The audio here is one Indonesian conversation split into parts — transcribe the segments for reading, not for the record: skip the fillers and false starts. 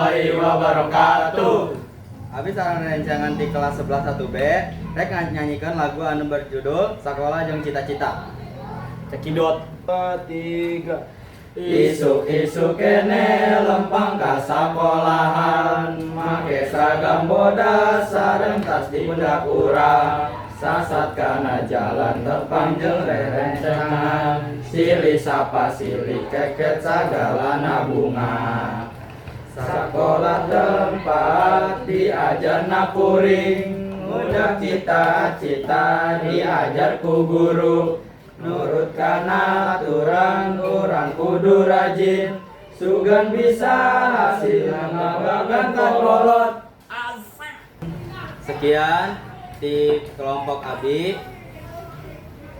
warahmatullahi wabarakatuh. Habis rancangan di kelas 11 1B, rek nyanyikan lagu anu berjudul Sakola Jeung Cita-Cita. Cekidot. 3. Isu-isu kene lempang ka sakolahan, make seragam bodas sareng tas di pundak urang. Sasat kana jalan terpanjang rerencangan, silih sapa silih keket sagalana bunga. Sakola tempat diajar napuring, mudah cita-cita diajar ku guru. Nurut kana aturan urang kudu rajin, sugan bisa hasil ngagagan kolot. Sekian di kelompok Abi.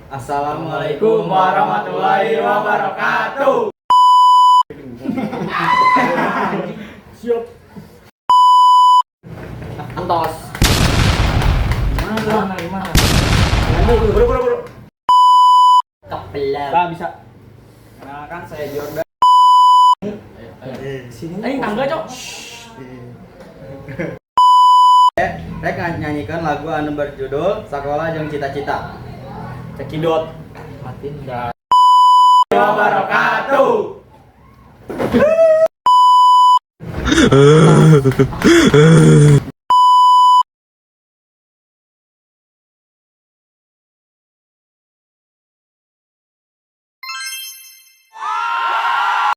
Assalamualaikum warahmatullahi wabarakatuh. Siap. Antos. Gimana? Buru. Kepelan. Bah, bisa. Kenalkan saya Jordan. Sini. Tangga, Cok. Rek nyanyikan lagu anu berjudul Sakola Jeung Cita-Cita. Cekidot. Matiin dah. Wabarakatuh.